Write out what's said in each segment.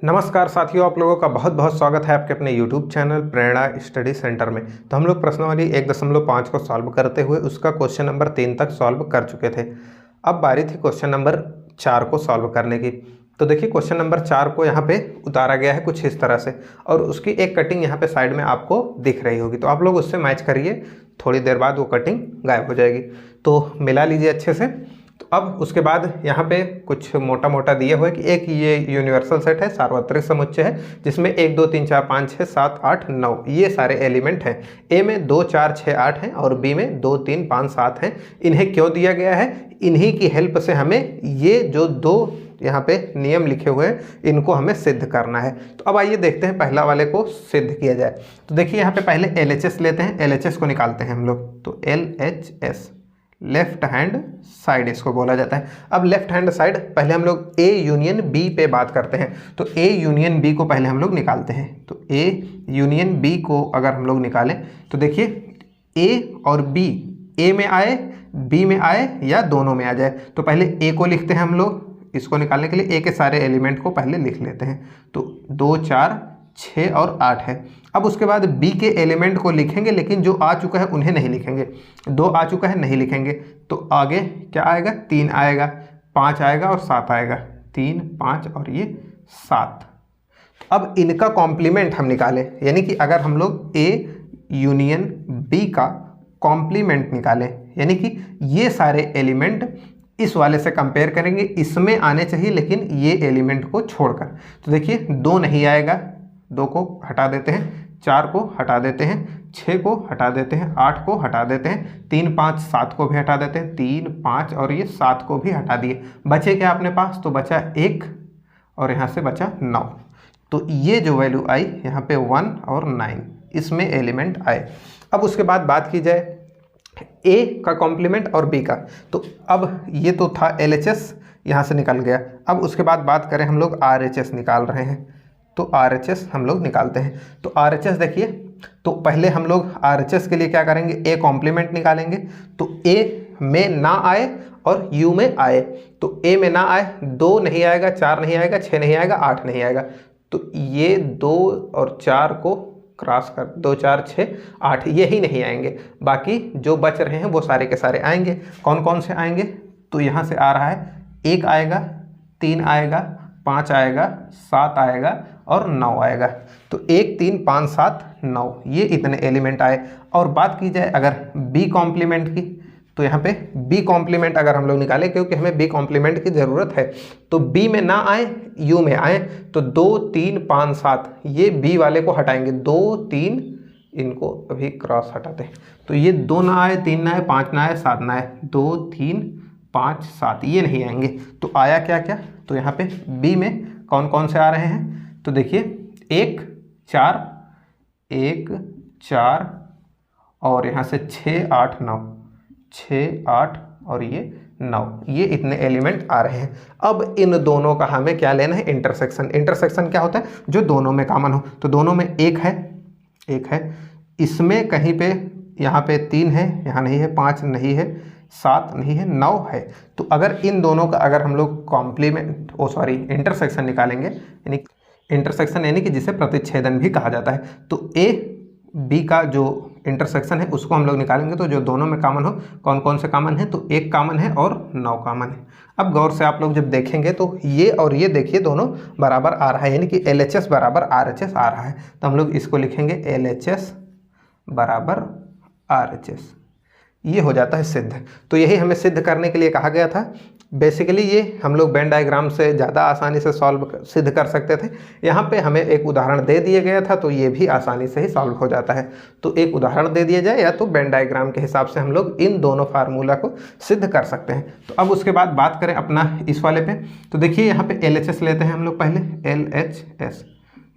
नमस्कार साथियों, आप लोगों का बहुत बहुत स्वागत है आपके अपने YouTube चैनल प्रेरणा स्टडी सेंटर में। तो हम लोग प्रश्नावली 1.5 को सॉल्व करते हुए उसका क्वेश्चन नंबर 3 तक सॉल्व कर चुके थे। अब बारी थी क्वेश्चन नंबर 4 को सॉल्व करने की। तो देखिए क्वेश्चन नंबर 4 को यहाँ पे उतारा गया है कुछ इस तरह से, और उसकी एक कटिंग यहाँ पे साइड में आपको दिख रही होगी। तो आप लोग उससे मैच करिए, थोड़ी देर बाद वो कटिंग गायब हो जाएगी। तो मिला लीजिए अच्छे से। तो अब उसके बाद यहाँ पे कुछ मोटा मोटा दिया हुआ है कि एक ये यूनिवर्सल सेट है, सार्वत्रिक समुच्चय है, जिसमें 1 2 3 4 5 6 7 8 9 ये सारे एलिमेंट हैं। ए में 2 4 6 8 हैं और बी में 2 3 5 7 हैं। इन्हें क्यों दिया गया है? इन्हीं की हेल्प से हमें ये जो दो यहाँ पे नियम लिखे हुए हैं इनको हमें सिद्ध करना है। तो अब आइए देखते हैं पहला वाले को सिद्ध किया जाए। तो देखिए यहाँ पे पहले LHS लेते हैं, LHS को निकालते हैं हम लोग। तो LHS लेफ्ट हैंड साइड इसको बोला जाता है। अब लेफ्ट हैंड साइड पहले हम लोग A यूनियन B पे बात करते हैं। तो A यूनियन B को पहले हम लोग निकालते हैं। तो A यूनियन B को अगर हम लोग निकालें तो देखिए A और B A में आए, B में आए या दोनों में आ जाए। तो पहले A को लिखते हैं हम लोग। इसको निकालने के लिए A के सारे एलिमेंट को पहले लिख लेते हैं। तो 2 4 6 और 8 है। अब उसके बाद B के एलिमेंट को लिखेंगे, लेकिन जो आ चुका है उन्हें नहीं लिखेंगे। 2 आ चुका है नहीं लिखेंगे। तो आगे क्या आएगा? 3 आएगा, 5 आएगा और 7 आएगा। 3 5 और ये 7। अब इनका कॉम्प्लीमेंट हम निकालें, यानी कि अगर हम लोग A यूनियन B का कॉम्प्लीमेंट निकालें, यानी कि ये सारे एलिमेंट इस वाले से कंपेयर करेंगे, इसमें आने चाहिए लेकिन ये एलिमेंट को छोड़कर। तो देखिए 2 नहीं आएगा, 2 को हटा देते हैं, 4 को हटा देते हैं, 6 को हटा देते हैं, 8 को हटा देते हैं, 3 5 7 को भी हटा देते हैं, 3 5 और ये 7 को भी हटा दिए। बचे क्या अपने पास? तो बचा 1 और यहाँ से बचा 9। तो ये जो वैल्यू आई यहाँ पे 1 और 9 इसमें एलिमेंट आए। अब उसके बाद बात की जाए A का कॉम्प्लीमेंट और B का। तो अब ये तो था LHS, यहाँ से निकल गया। अब उसके बाद बात करें हम लोग RHS निकाल रहे हैं। तो RHS हम लोग निकालते हैं। तो RHS देखिए, तो पहले हम लोग RHS के लिए क्या करेंगे? A कॉम्प्लीमेंट निकालेंगे। तो A में ना आए और U में आए। तो A में ना आए, 2 नहीं आएगा, 4 नहीं आएगा, 6 नहीं आएगा, 8 नहीं आएगा। तो ये 2 और 4 को क्रॉस कर 2 4 6 8 यही नहीं आएंगे। बाकी जो बच रहे हैं वो सारे के सारे आएंगे। कौन कौन से आएंगे? तो यहाँ से आ रहा है 1 आएगा, 3 आएगा, 5 आएगा, 7 आएगा और 9 आएगा। तो 1 3 5 7 9 ये इतने एलिमेंट आए। और बात की जाए अगर B कॉम्प्लीमेंट की, तो यहाँ पे B कॉम्प्लीमेंट अगर हम लोग निकालें, क्योंकि हमें B कॉम्प्लीमेंट की ज़रूरत है। तो B में ना आए, U में आए। तो 2 3 5 7 ये B वाले को हटाएंगे। 2 3 इनको अभी क्रॉस हटाते हैं। तो ये 2 ना आए, 3 ना आए, 5 ना आए, 7 ना आए। 2 3 5 7 ये नहीं आएंगे। तो आया क्या क्या? तो यहाँ पे B में कौन कौन से आ रहे हैं? तो देखिए 1 4 और यहाँ से 6 8 9, 6 8 और ये 9 ये इतने एलिमेंट आ रहे हैं। अब इन दोनों का हमें क्या लेना है? इंटरसेक्शन। इंटरसेक्शन क्या होता है? जो दोनों में कॉमन हो। तो दोनों में 1 है, इसमें कहीं पे यहाँ पे 3 है, यहाँ नहीं है, 5 नहीं है, 7 नहीं है, 9 है। तो अगर इन दोनों का अगर हम लोग कॉम्प्लीमेंट इंटरसेक्शन निकालेंगे, यानी इंटरसेक्शन यानी कि जिसे प्रतिच्छेदन भी कहा जाता है, तो A B का जो इंटरसेक्शन है उसको हम लोग निकालेंगे। तो जो दोनों में कॉमन हो, कौन कौन से कॉमन है? तो 1 कॉमन है और 9 कॉमन है। अब गौर से आप लोग जब देखेंगे तो ये और ये देखिए दोनों बराबर आ रहा है, यानी कि LHS बराबर RHS आ रहा है। तो हम लोग इसको लिखेंगे LHS बराबर RHS। ये हो जाता है सिद्ध। तो यही हमें सिद्ध करने के लिए कहा गया था। बेसिकली ये हम लोग वेन डायग्राम से ज़्यादा आसानी से सिद्ध कर सकते थे। यहाँ पे हमें एक उदाहरण दे दिया गया था, तो ये भी आसानी से ही सॉल्व हो जाता है। तो एक उदाहरण दे दिया जाए या तो वेन डायग्राम के हिसाब से हम लोग इन दोनों फार्मूला को सिद्ध कर सकते हैं। तो अब उसके बाद बात करें अपना इस वाले पे। तो देखिए यहाँ पे LHS लेते हैं हम लोग पहले, LHS।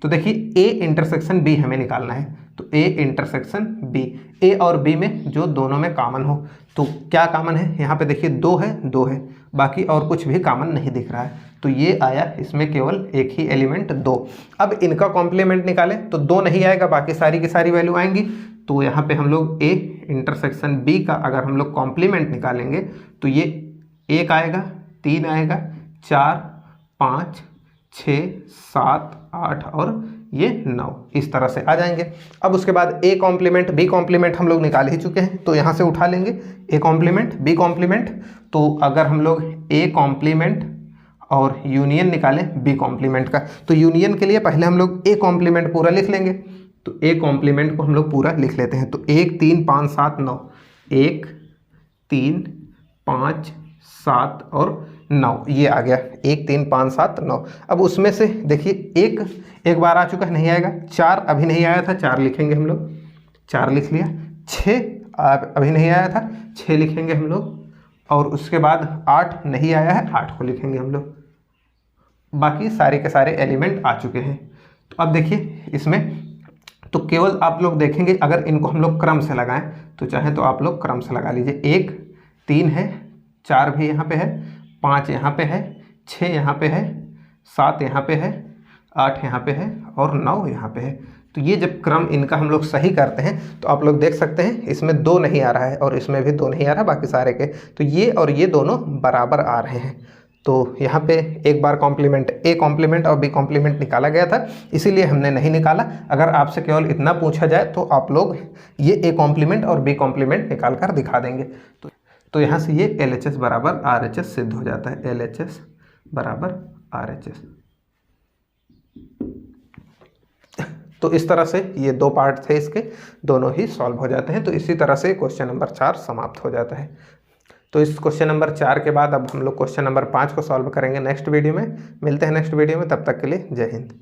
तो देखिए A इंटरसेक्शन B हमें निकालना है। तो A इंटरसेक्शन B, A और B में जो दोनों में कॉमन हो। तो क्या कॉमन है? यहाँ पे देखिए 2 है, बाकी और कुछ भी कॉमन नहीं दिख रहा है। तो ये आया, इसमें केवल एक ही एलिमेंट 2। अब इनका कॉम्प्लीमेंट निकालें तो 2 नहीं आएगा, बाकी सारी की सारी वैल्यू आएंगी। तो यहाँ पे हम लोग A इंटरसेक्शन B का अगर हम लोग कॉम्प्लीमेंट निकालेंगे तो ये 1 आएगा, 3 आएगा, 4 5 6, 7, 8 और ये 9 इस तरह से आ जाएंगे। अब उसके बाद ए कॉम्प्लीमेंट बी कॉम्प्लीमेंट हम लोग निकाल ही चुके हैं, तो यहाँ से उठा लेंगे ए कॉम्प्लीमेंट बी कॉम्प्लीमेंट। तो अगर हम लोग ए कॉम्प्लीमेंट और यूनियन निकालें बी कॉम्प्लीमेंट का, तो यूनियन के लिए पहले हम लोग ए कॉम्प्लीमेंट पूरा लिख लेंगे। तो ए कॉम्प्लीमेंट को हम लोग पूरा लिख लेते हैं। तो 1, 3, 5, 7, 9, 1, 3, 5, 7 और 9 ये आ गया। 1, 3, 5, 7, 9। अब उसमें से देखिए एक बार आ चुका है, नहीं आएगा। 4 अभी नहीं आया था, 4 लिखेंगे हम लोग, 4 लिख लिया। 6 अभी नहीं आया था, 6 लिखेंगे हम लोग। और उसके बाद 8 नहीं आया है, 8 को लिखेंगे हम लोग। बाकी सारे के सारे एलिमेंट आ चुके हैं। तो अब देखिए इसमें तो केवल आप लोग देखेंगे, अगर इनको हम लोग क्रम से लगाएं तो चाहे तो आप लोग क्रम से लगा लीजिए। 1, 3 है, 4 भी यहाँ पे है, 5 यहाँ पे है, 6 यहाँ पे है, 7 यहाँ पे है, 8 यहाँ पे है और 9 यहाँ पे है। तो ये जब क्रम इनका हम लोग सही करते हैं तो आप लोग देख सकते हैं इसमें 2 नहीं आ रहा है और इसमें भी 2 नहीं आ रहा, बाकी सारे के तो ये और ये दोनों बराबर आ रहे हैं। तो यहाँ पे एक बार कॉम्प्लीमेंट ए कॉम्प्लीमेंट और बी कॉम्प्लीमेंट निकाला गया था, इसीलिए हमने नहीं निकाला। अगर आपसे केवल इतना पूछा जाए तो आप लोग ये ए कॉम्प्लीमेंट और बी कॉम्प्लीमेंट निकाल कर दिखा देंगे। तो यहाँ से ये LHS बराबर RHS सिद्ध हो जाता है। LHS बराबर RHS। तो इस तरह से ये 2 पार्ट थे इसके, दोनों ही सॉल्व हो जाते हैं। तो इसी तरह से क्वेश्चन नंबर 4 समाप्त हो जाता है। तो इस क्वेश्चन नंबर 4 के बाद अब हम लोग क्वेश्चन नंबर 5 को सॉल्व करेंगे नेक्स्ट वीडियो में। मिलते हैं नेक्स्ट वीडियो में, तब तक के लिए जय हिंद।